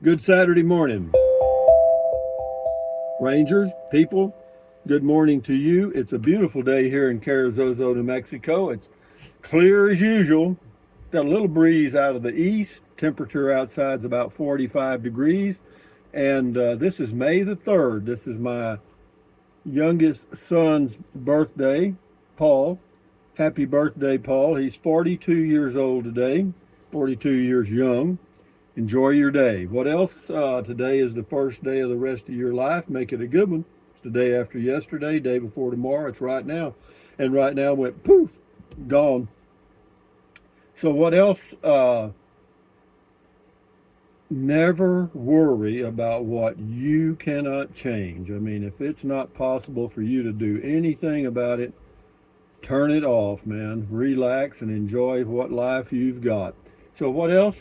Good Saturday morning, Rangers, people. Good morning to you. It's a beautiful day here in Carrizozo, New Mexico. It's clear as usual. Got a little breeze out of the east. Temperature outside's about 45 degrees. And this is May the 3rd. This is my youngest son's birthday, Paul. Happy birthday, Paul. He's 42 years old today, 42 years young. Enjoy your day. What else? Today is the first day of the rest of your life. Make it a good one. It's the day after yesterday, day before tomorrow. It's right now. And right now went poof, gone. So, what else? Never worry about what you cannot change. I mean, if it's not possible for you to do anything about it, turn it off, man. Relax and enjoy what life you've got. So, what else?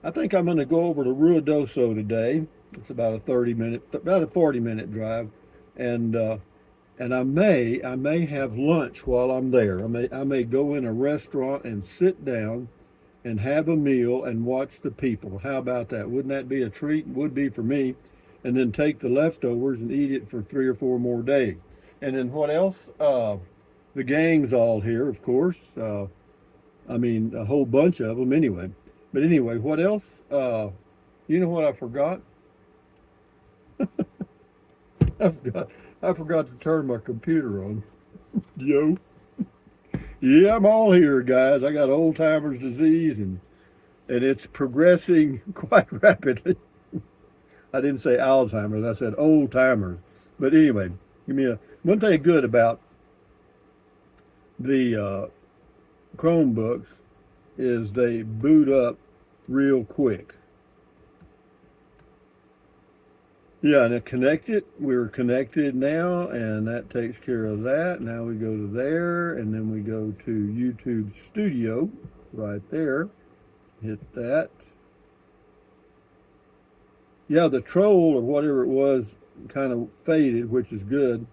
I think I'm going to go over to Ruidoso today. It's about about a 40-minute drive, and I may have lunch while I'm there. I may go in a restaurant and sit down and have a meal and watch the people. How about that? Wouldn't that be a treat? Would be for me. And then take the leftovers and eat it for 3 or 4 more days. And then what else? The gang's all here, of course. I mean, a whole bunch of them anyway. But anyway, what else? You know what I forgot? I forgot. I forgot to turn my computer on. Yo. Yeah, I'm all here, guys. I got old timers disease and it's progressing quite rapidly. I didn't say Alzheimer's, I said old timers. But anyway, give me a one thing good about the Chromebooks is they boot up real quick. Yeah, and it connected. We're connected now, and that takes care of that. Now we go to there, and then we go to YouTube Studio right there. Hit that. Yeah, the troll or whatever it was kind of faded, which is good.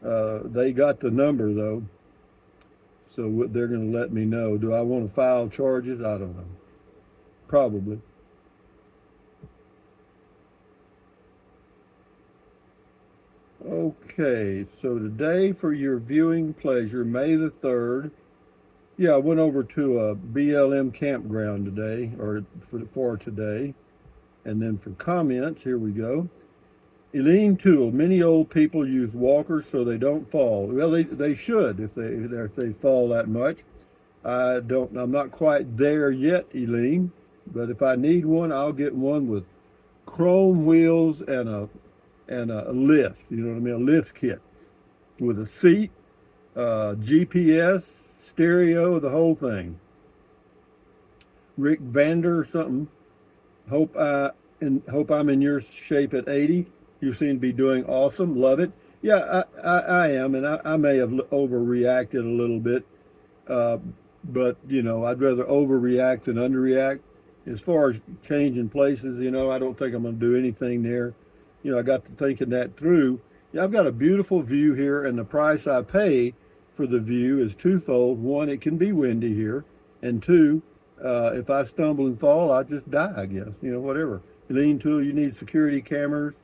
They got the number though, so they're going to let me know. Do I want to file charges? I don't know. Probably. Okay, so today for your viewing pleasure, May the 3rd. Yeah, I went over to a BLM campground today, or for today. And then for comments, here we go. Eileen Toole, many old people use walkers so they don't fall. Well, they should if they fall that much. I'm not quite there yet, Eileen, but if I need one, I'll get one with chrome wheels and a lift. You know what I mean? A lift kit with a seat, GPS, stereo, the whole thing. Rick Vander or something. Hope I'm in your shape at 80. You seem to be doing awesome. Love it. Yeah, I am, and I may have overreacted a little bit, uh, but I'd rather overreact than underreact. As far as changing places, I don't think I'm going to do anything there. I got to thinking that through. Yeah, I've got a beautiful view here, and the price I pay for the view is twofold. One, it can be windy here, and two, if I stumble and fall, I just die, I guess. Whatever. Lean to, you need security cameras.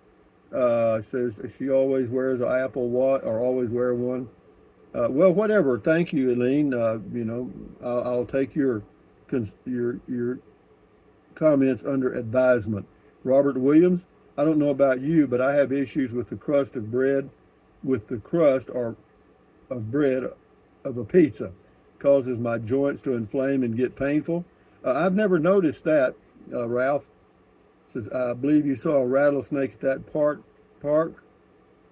Says she always wears an Apple Watch or always wear one. Well, whatever. Thank you, Eileen. I'll take your comments under advisement. Robert Williams. I don't know about you, but I have issues with the crust of bread, with the crust or of bread of a pizza. Causes my joints to inflame and get painful. I've never noticed that, Ralph. Says, I believe you saw a rattlesnake at that park.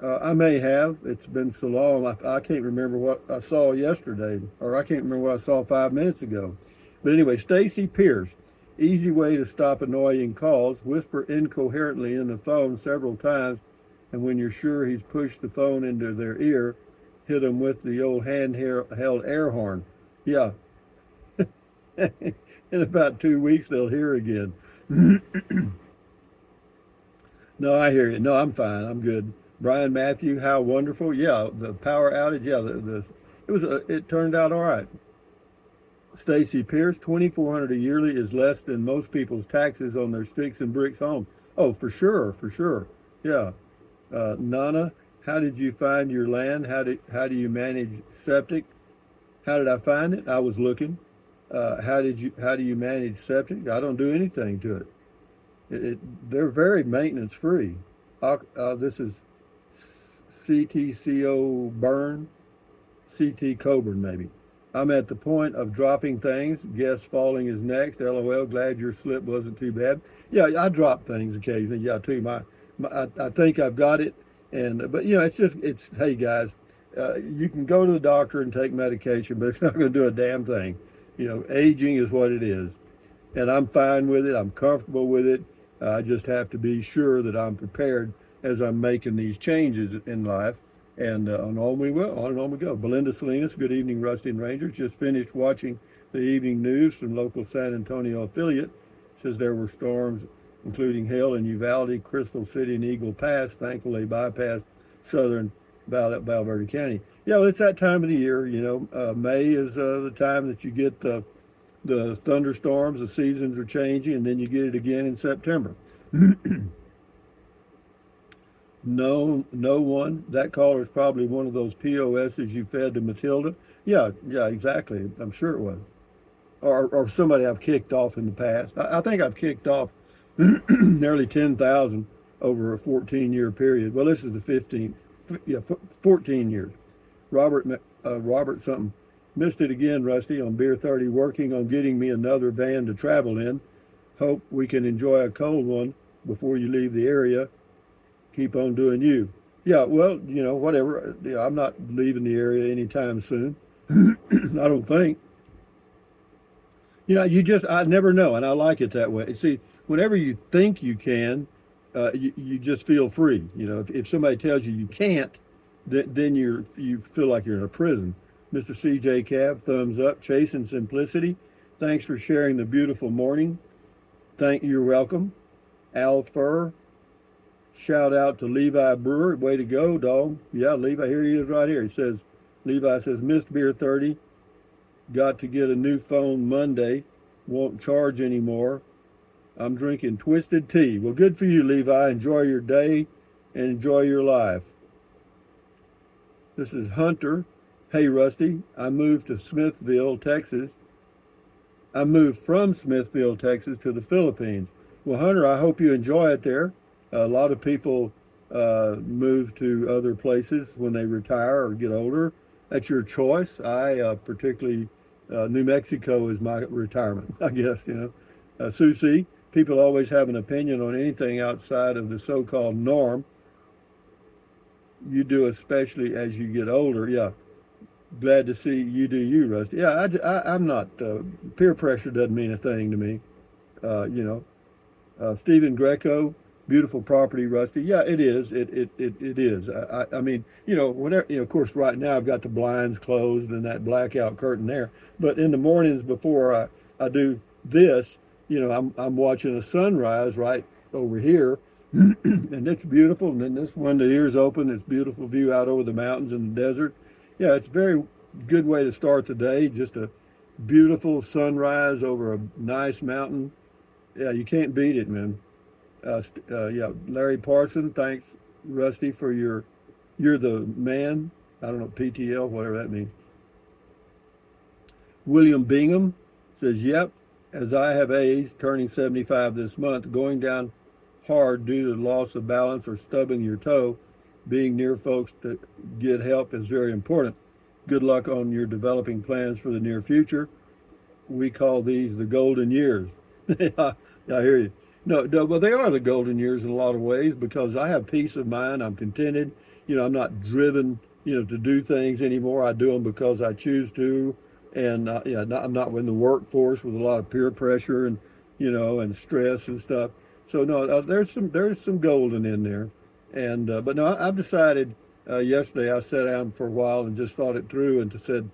I may have. It's been so long. I can't remember what I saw yesterday, or I can't remember what I saw 5 minutes ago. But anyway, Stacy Pierce. Easy way to stop annoying calls. Whisper incoherently in the phone several times, and when you're sure he's pushed the phone into their ear, hit them with the old handheld air horn. Yeah. In about 2 weeks, they'll hear again. No, I hear you. No, I'm fine. I'm good. Brian Matthew, how wonderful. Yeah, the power outage. Yeah, it turned out all right. Stacy Pierce, 2,400 a yearly is less than most people's taxes on their sticks and bricks home. Oh, for sure, for sure. Yeah. Nana, how did you find your land? How do you manage septic? How did I find it? I was looking. How do you manage septic? I don't do anything to it. They're very maintenance free. This is CTCO Burn, CT Coburn maybe. I'm at the point of dropping things. Guess falling is next. LOL. Glad your slip wasn't too bad. Yeah, I drop things occasionally. Yeah, too. I think I've got it, and but it's hey guys, you can go to the doctor and take medication, but it's not going to do a damn thing. Aging is what it is, and I'm fine with it. I'm comfortable with it. I just have to be sure that I'm prepared as I'm making these changes in life. And on and on we go. Belinda Salinas, good evening, Rusty and Rangers. Just finished watching the evening news from local San Antonio affiliate. Says there were storms, including hail in Uvalde, Crystal City, and Eagle Pass. Thankfully, bypassed southern Valverde County. Yeah, well, it's that time of the year. May is the time that you get the thunderstorms. The seasons are changing, and then you get it again in September. No, no one. That caller is probably one of those POSs you fed to Matilda. Yeah, exactly. I'm sure it was. Or somebody I've kicked off in the past. I think I've kicked off nearly 10,000 over a 14-year period. Well, this is the 14 years. Robert something. Missed it again, Rusty, on Beer 30, working on getting me another van to travel in. Hope we can enjoy a cold one before you leave the area. Keep on doing you. Yeah, well, whatever. Yeah, I'm not leaving the area anytime soon. I don't think. I never know, and I like it that way. See, whenever you think you can, you just feel free. If somebody tells you you can't, then you feel like you're in a prison. Mr. CJ Cab, thumbs up. Chasing Simplicity, thanks for sharing the beautiful morning. You're welcome. Al Fur, shout out to Levi Brewer. Way to go, dog. Yeah, Levi, here he is right here. Levi says, missed Beer 30. Got to get a new phone Monday. Won't charge anymore. I'm drinking twisted tea. Well, good for you, Levi. Enjoy your day and enjoy your life. This is Hunter. Hey, Rusty, I moved to Smithville, Texas. I moved from Smithville, Texas to the Philippines. Well, Hunter, I hope you enjoy it there. A lot of people move to other places when they retire or get older. That's your choice. I particularly, New Mexico is my retirement, I guess, Susie, people always have an opinion on anything outside of the so-called norm. You do, especially as you get older. Yeah, glad to see you do you, Rusty. Yeah, I'm not, peer pressure doesn't mean a thing to me. Stephen Greco, beautiful property, Rusty. Yeah, it is. It is. I mean, whenever, of course, right now I've got the blinds closed and that blackout curtain there. But in the mornings before I do this, I'm watching a sunrise right over here, and it's beautiful. And then this window here is open. It's beautiful view out over the mountains and the desert. Yeah, it's a very good way to start the day. Just a beautiful sunrise over a nice mountain. Yeah, you can't beat it, man. Yeah, Larry Parson, thanks, Rusty, for you're the man. I don't know, PTL, whatever that means. William Bingham says, yep, as I have aged, turning 75 this month, going down hard due to loss of balance or stubbing your toe, being near folks to get help is very important. Good luck on your developing plans for the near future. We call these the golden years. Yeah, I hear you. No, well, they are the golden years in a lot of ways because I have peace of mind. I'm contented. I'm not driven, to do things anymore. I do them because I choose to. And I'm not in the workforce with a lot of peer pressure and, and stress and stuff. So no, there's some golden in there. And, but no, I've decided yesterday I sat down for a while and just thought it through and said,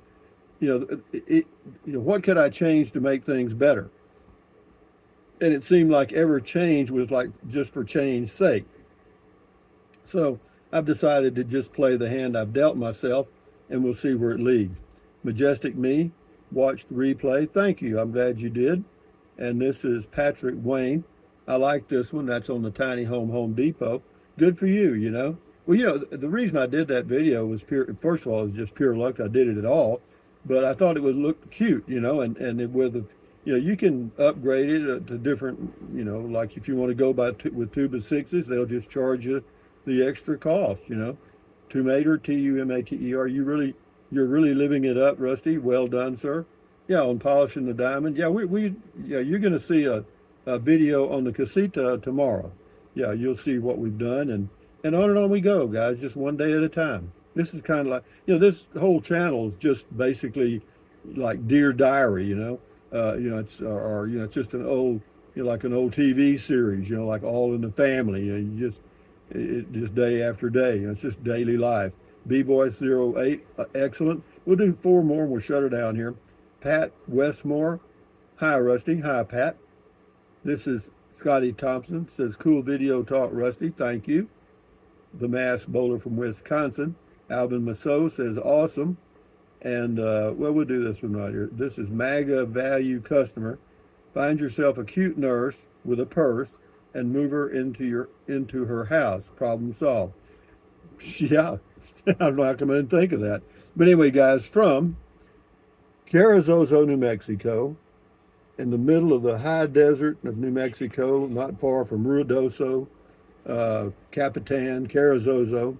what could I change to make things better? And it seemed like every change was like just for change's sake. So I've decided to just play the hand I've dealt myself, and we'll see where it leads. Majestic Me, watched the replay. Thank you. I'm glad you did. And this is Patrick Wayne. I like this one. That's on the Tiny Home Depot. Good for you, you know. Well, you know, the reason I did that video was first of all, it was just pure luck. I did it at all. But I thought it would look cute, you know, and you know, you can upgrade it to different, you know, like if you want to go with tube of sixes, they'll just charge you the extra cost, you know. Tumater, Tumater. You're really living it up, Rusty. Well done, sir. Yeah, on polishing the diamond. Yeah, yeah, you're going to see a video on the casita tomorrow. Yeah, you'll see what we've done, and on we go, guys. Just one day at a time. This is kind of like, you know, this whole channel is just basically like Dear Diary, you know. You know, you know, it's just an old, you know, like an old TV series, you know, like All in the Family. You know, just day after day. You know, it's just daily life. B-Boy08, excellent. We'll do 4 more and we'll shut her down here. Pat Westmore. Hi, Rusty. Hi, Pat. This is Scotty Thompson. Says, cool video talk, Rusty. Thank you. The Mass Bowler from Wisconsin. Alvin Masso says, awesome. And, well, we'll do this one right here. This is MAGA Value Customer. Find yourself a cute nurse with a purse and move her into her house. Problem solved. Yeah, I don't know how come I didn't think of that. But anyway, guys, from Carrizozo, New Mexico, in the middle of the high desert of New Mexico, not far from Ruidoso, Capitan, Carrizozo.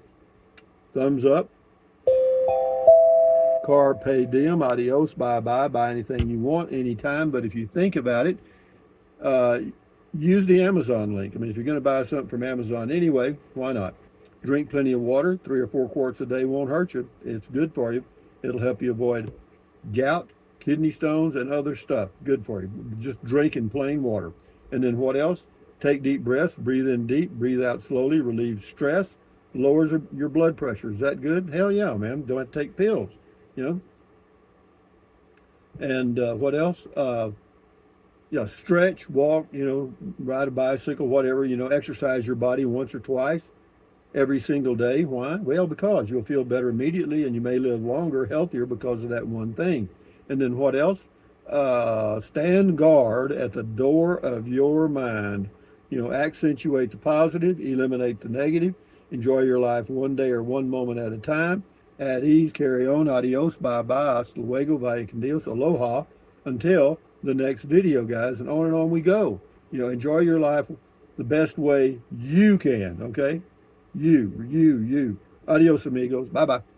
Thumbs up. Carpe diem, adios, bye-bye. Buy anything you want, anytime. But if you think about it, use the Amazon link. I mean, if you're going to buy something from Amazon anyway, why not? Drink plenty of water. 3 or 4 quarts a day won't hurt you. It's good for you. It'll help you avoid gout, kidney stones, and other stuff. Good for you. Just drinking plain water. And then what else? Take deep breaths. Breathe in deep. Breathe out slowly. Relieves stress. Lowers your blood pressure. Is that good? Hell yeah, man. Don't have to take pills, you know. And what else? Yeah, stretch, walk, you know, ride a bicycle, whatever, you know, exercise your body once or twice every single day. Why? Well, because you'll feel better immediately and you may live longer, healthier because of that one thing. And then what else? Stand guard at the door of your mind. You know, accentuate the positive, eliminate the negative, enjoy your life one day or one moment at a time. At ease, carry on, adios, bye-bye, hasta luego, vaya con Dios, aloha, until the next video, guys, and on we go. You know, enjoy your life the best way you can, okay? You. Adios, amigos. Bye-bye.